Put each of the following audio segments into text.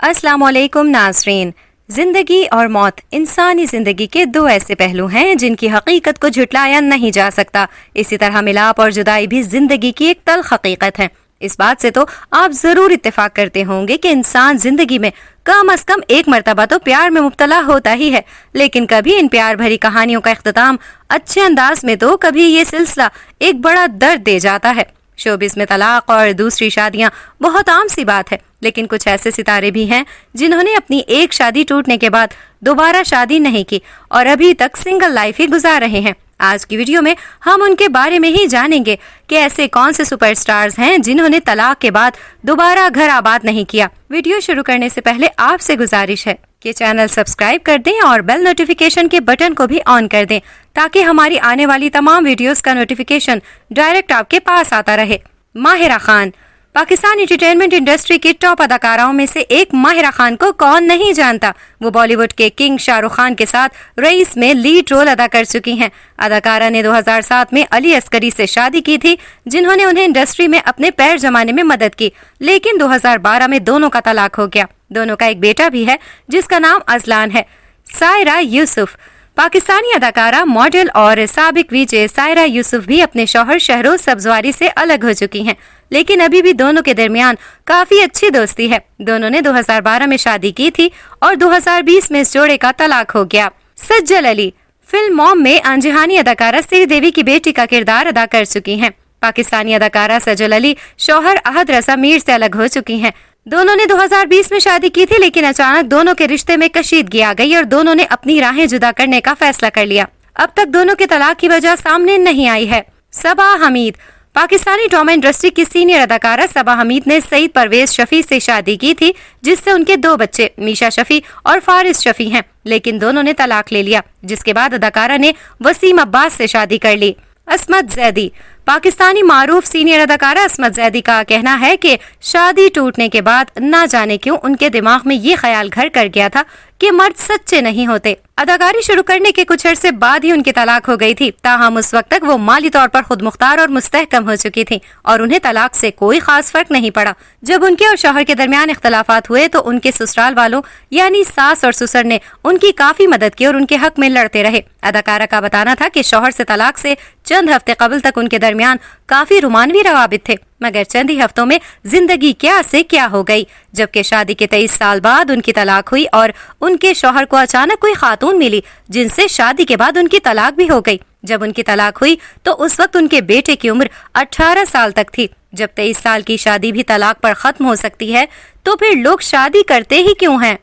अस्सलाम वालेकुम नाज़रीन। जिंदगी और मौत इंसानी जिंदगी के दो ऐसे पहलू हैं जिनकी हकीकत को झुटलाया नहीं जा सकता। इसी तरह मिलाप और जुदाई भी जिंदगी की एक तल्ख हकीकत है। इस बात से तो आप जरूर इत्तेफाक करते होंगे कि इंसान जिंदगी में कम अज कम एक मर्तबा तो प्यार में मुब्तला होता ही है, लेकिन कभी इन प्यार भरी कहानियों का इख्तिताम अच्छे अंदाज में तो कभी ये सिलसिला एक बड़ा दर्द दे जाता है। शोबिस में तलाक और दूसरी शादियां बहुत आम सी बात है, लेकिन कुछ ऐसे सितारे भी हैं जिन्होंने अपनी एक शादी टूटने के बाद दोबारा शादी नहीं की और अभी तक सिंगल लाइफ ही गुजार रहे हैं। आज की वीडियो में हम उनके बारे में ही जानेंगे कि ऐसे कौन से सुपरस्टार्स हैं जिन्होंने तलाक के बाद दोबारा घर आबाद नहीं किया। वीडियो शुरू करने से पहले आपसे गुजारिश है कि चैनल सब्सक्राइब कर दें और बेल नोटिफिकेशन के बटन को भी ऑन कर दें ताकि हमारी आने वाली तमाम वीडियोस का नोटिफिकेशन डायरेक्ट आपके पास आता रहे। माहिरा खान। पाकिस्तान एंटरटेनमेंट इंडस्ट्री की टॉप अदाकाराओं में से एक माहिरा खान को कौन नहीं जानता। वो बॉलीवुड के किंग शाहरुख खान के साथ रईस में लीड रोल अदा कर चुकी हैं। अदाकारा ने 2007 में अली अस्करी से शादी की थी, जिन्होंने उन्हें इंडस्ट्री में अपने पैर जमाने में मदद की, लेकिन 2012 में दोनों का तलाक हो गया। दोनों का एक बेटा भी है जिसका नाम अजलान है। सायरा यूसुफ। पाकिस्तानी अदाकारा, मॉडल और साबिक वीजे सायरा यूसुफ भी अपने शौहर शहरोज सब्जवारी से अलग हो चुकी हैं, लेकिन अभी भी दोनों के दरमियान काफी अच्छी दोस्ती है। दोनों ने 2012 में शादी की थी और 2020 में इस जोड़े का तलाक हो गया। सज्जल अली। फिल्म मॉम में अनजहानी अदाकारा श्रीदेवी की बेटी का किरदार अदा कर चुकी हैं। पाकिस्तानी अदाकारा सज्जल अली शौहर अहद रजा मीर से अलग हो चुकी हैं। दोनों ने 2020 में शादी की थी, लेकिन अचानक दोनों के रिश्ते में कशीदगी आ गई और दोनों ने अपनी राहें जुदा करने का फैसला कर लिया। अब तक दोनों के तलाक की वजह सामने नहीं आई है। सबा हमीद। पाकिस्तानी ड्रामा इंडस्ट्री की सीनियर अदाकारा सबा हमीद ने सईद परवेज शफी से शादी की थी, जिससे उनके दो बच्चे मीशा शफी और फारिस शफी हैं, लेकिन दोनों ने तलाक ले लिया, जिसके बाद अदाकारा ने वसीम अब्बास से शादी कर ली। असमत जैदी। पाकिस्तानी मारूफ सीनियर अदाकारा असमत जैदी का कहना है कि शादी टूटने के बाद ना जाने क्यों उनके दिमाग में ये ख्याल घर कर गया था कि मर्द सच्चे नहीं होते। अदाकारी शुरू करने के कुछ अरसे बाद ही उनकी तलाक हो गई थी। ताहम उस वक्त तक वो माली तौर पर खुद मुख्तार और मुस्तहकम हो चुकी थी और उन्हें तलाक से कोई खास फर्क नहीं पड़ा। जब उनके और शौहर के दरमियान इख्तलाफात हुए तो उनके ससुराल वालों यानी सास और ससुर ने उनकी काफी मदद की और उनके हक में लड़ते रहे। अदाकारा का बताना था कि शौहर से तलाक से चंद हफ्ते कबल तक उनके दरमियान काफी रोमानवी रवाबित थे, मगर चंद ही हफ्तों में जिंदगी क्या से क्या हो गई। जबकि शादी के 23 साल बाद उनकी तलाक हुई और उनके शौहर को अचानक कोई खातून मिली जिनसे शादी के बाद उनकी तलाक भी हो गई। जब उनकी तलाक हुई तो उस वक्त उनके बेटे की उम्र 18 साल तक थी। जब 23 साल की शादी भी तलाक पर खत्म हो सकती है तो फिर लोग शादी करते ही क्यों हैं।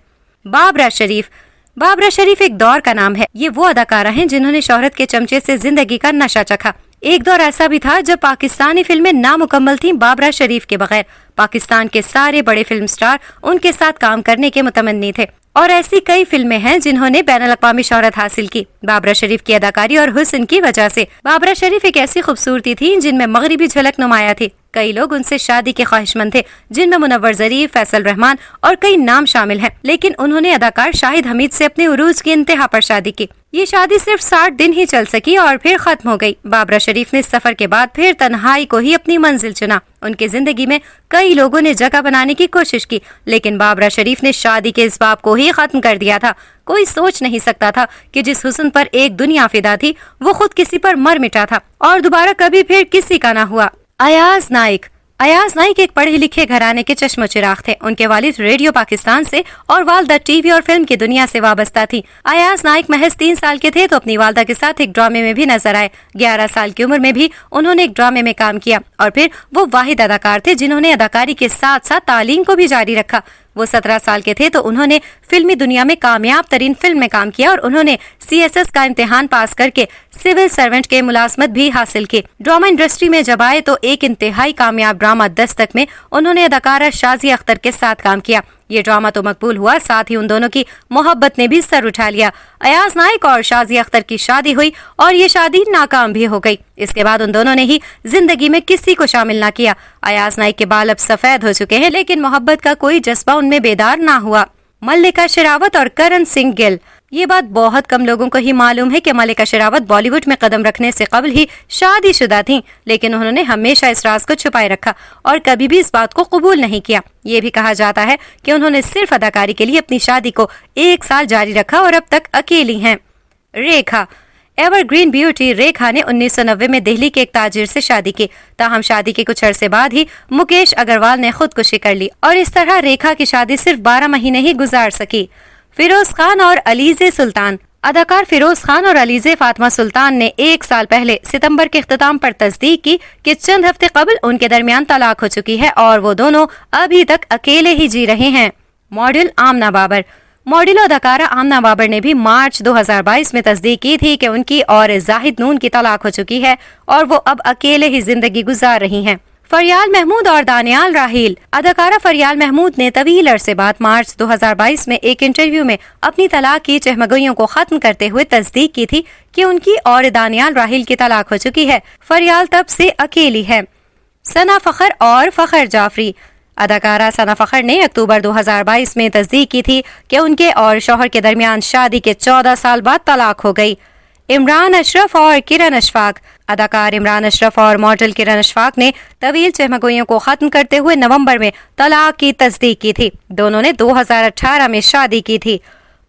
बाबरा शरीफ। बाबरा शरीफ एक दौर का नाम है। ये वो अदाकारा हैं जिन्होंने शोहरत के चमचे से जिंदगी का नशा चखा। एक दौर ऐसा भी था जब पाकिस्तानी फिल्में नामुकम्मल थीं बाबरा शरीफ के बगैर। पाकिस्तान के सारे बड़े फिल्म स्टार उनके साथ काम करने के मुतमन्नी थे और ऐसी कई फिल्में हैं जिन्होंने बैनुल-अक़वामी शोहरत हासिल की बाबरा शरीफ की अदाकारी और हुस्न की वजह से। बाबरा शरीफ एक ऐसी खूबसूरती थी जिनमें मगरिबी झलक नुमाया थी। कई लोग उनसे शादी के ख्वाहिशमंद थे, जिनमें मुनव्वर ज़रीफ, फैसल रहमान और कई नाम शामिल हैं, लेकिन उन्होंने अदाकार शाहिद हमीद से अपने उरूज की इंतहा पर शादी की। ये शादी सिर्फ 60 दिन ही चल सकी और फिर खत्म हो गई। बाबरा शरीफ ने सफर के बाद फिर तन्हाई को ही अपनी मंजिल चुना। उनकी जिंदगी में कई लोगों ने जगह बनाने की कोशिश की, लेकिन बाबरा शरीफ ने शादी के इस बाब को ही खत्म कर दिया था। कोई सोच नहीं सकता था कि जिस हुस्न पर एक दुनिया फिदा थी वो खुद किसी पर मर मिटा था और दोबारा कभी फिर किसी का ना हुआ। अयाज नाइक। अयाज नाइक एक पढ़े लिखे घराने के चश्मो चिराग थे। उनके वालिद रेडियो पाकिस्तान से और वालदा टीवी और फिल्म की दुनिया से वाबस्ता थी। अयाज नाइक महज 3 साल के थे तो अपनी वालदा के साथ एक ड्रामे में भी नजर आए। 11 साल की उम्र में भी उन्होंने एक ड्रामे में काम किया और फिर वो वाहिद अदाकार थे जिन्होंने अदाकारी के साथ साथ तालीम को भी जारी रखा। वो 17 साल के थे तो उन्होंने फिल्मी दुनिया में कामयाब तरीन फिल्म में काम किया और उन्होंने CSS का इम्तिहान पास करके सिविल सर्वेंट के मुलाजमत भी हासिल की। ड्रामा इंडस्ट्री में जब आए तो एक इंतहाई कामयाब ड्रामा दस्तक में उन्होंने अदाकारा शाजिया अख्तर के साथ काम किया। ये ड्रामा तो मकबूल हुआ, साथ ही उन दोनों की मोहब्बत ने भी सर उठा लिया। अयाज नाइक और शाजिया अख्तर की शादी हुई और ये शादी नाकाम भी हो गई। इसके बाद उन दोनों ने ही जिंदगी में किसी को शामिल न किया। अयाज नाइक के बाल अब सफेद हो चुके हैं, लेकिन मोहब्बत का कोई जज्बा उनमें बेदार ना हुआ। मल्लिका शेरावत और करण सिंह गिल। یہ بات بہت کم لوگوں کو ہی معلوم ہے کہ ملکہ شراوت بالی ووڈ میں قدم رکھنے سے قبل ہی شادی شدہ تھیں، لیکن انہوں نے ہمیشہ اس راز کو چھپائے رکھا اور کبھی بھی اس بات کو قبول نہیں کیا۔ یہ بھی کہا جاتا ہے کہ انہوں نے صرف اداکاری کے لیے اپنی شادی کو 1 سال جاری رکھا اور اب تک اکیلی ہیں۔ Rekha ever green beauty Rekha نے 1990 میں دہلی کے ایک تاجر سے شادی کی، تاہم شادی کے کچھ عرصے بعد ہی مکیش اگروال نے خودکشی کر لی اور اس طرح ریکھا کی شادی صرف 12 مہینے ہی گزار سکی۔ فیروز خان اور علیزے سلطان اداکار فیروز خان اور علیزے فاطمہ سلطان نے 1 سال پہلے ستمبر کے اختتام پر تصدیق کی کہ چند ہفتے قبل ان کے درمیان طلاق ہو چکی ہے اور وہ دونوں ابھی تک اکیلے ہی جی رہے ہیں۔ ماڈل آمنہ بابر ماڈل و اداکارہ آمنہ بابر نے بھی مارچ 2022 میں تصدیق کی تھی کہ ان کی اور زاہد نون کی طلاق ہو چکی ہے اور وہ اب اکیلے ہی زندگی گزار رہی ہیں۔ فریال محمود اور دانیال راحیل اداکارہ فریال محمود نے طویل عرصے بعد مارچ 2022 میں ایک انٹرویو میں اپنی طلاق کی چہمگوئیوں کو ختم کرتے ہوئے تصدیق کی تھی کہ ان کی اور دانیال راحیل کی طلاق ہو چکی ہے۔ فریال تب سے اکیلی ہے۔ ثنا فخر اور فخر جعفری اداکارہ ثنا فخر نے اکتوبر 2022 میں تصدیق کی تھی کہ ان کے اور شوہر کے درمیان شادی کے 14 سال بعد طلاق ہو گئی۔ عمران اشرف اور کرن اشفاق اداکار عمران اشرف اور ماڈل کرن اشفاق نے طویل چہمگوئیوں کو ختم کرتے ہوئے نومبر میں طلاق کی تصدیق کی تھی۔ دونوں نے 2018 میں شادی کی تھی۔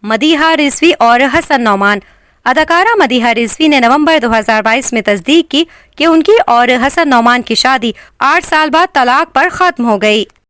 مدیحہ رضوی اور حسن نعمان اداکارہ مدیحہ رضوی نے نومبر 2022 میں تصدیق کی کہ ان کی اور حسن نعمان کی شادی 8 سال بعد طلاق پر ختم ہو گئی۔